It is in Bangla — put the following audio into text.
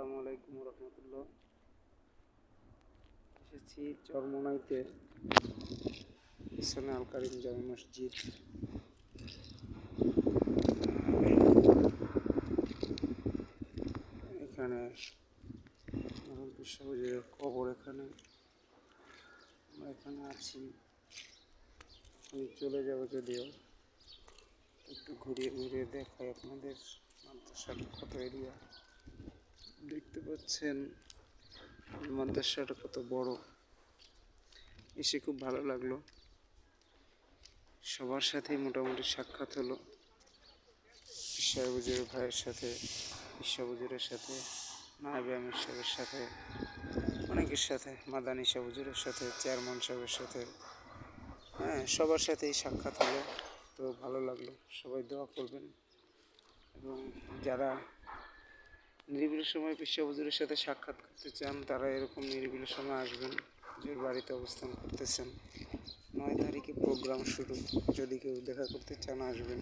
আসসালামু আলাইকুম রহমতুল্লাহ। এসেছি চরমোনাইতে, পিছনে আল কারিম জামে মসজিদ। এখানে বিশ্বহুজুরের কবর। আমরা এখানে আছি, আমি চলে যাব। যদিও একটু ঘুরিয়ে ঘুরিয়ে দেখাই আপনাদের মাদ্রাসার কত এরিয়া। দেখতে পাচ্ছেন মাদ্রাসাটা কত বড়। এসে খুব ভালো লাগলো। সবার সাথেই মোটামুটি সাক্ষাৎ হলো। সাহেবুজুরের ভাইয়ের সাথে, সাহেবুজুরের সাথে, নায়েবে আমির সাহেবের সাথে, অনেকের সাথে, মাদানী সাহেবুজুরের সাথে, চেয়ারম্যান সাহেবের সাথে, সবার সাথেই সাক্ষাৎ হলো। তো ভালো লাগলো। সবাই দোয়া করবেন এবং যারা নিরিবিলি সময় সাহেবুজুরের সাথে সাক্ষাৎ করতে চান তারা এরকম নিরিবিলি সময় আসবেন। যে বাড়িতে অবস্থান করতেছেন, 9 তারিখে প্রোগ্রাম শুরু। যদি কেউ দেখা করতে চান আসবেন।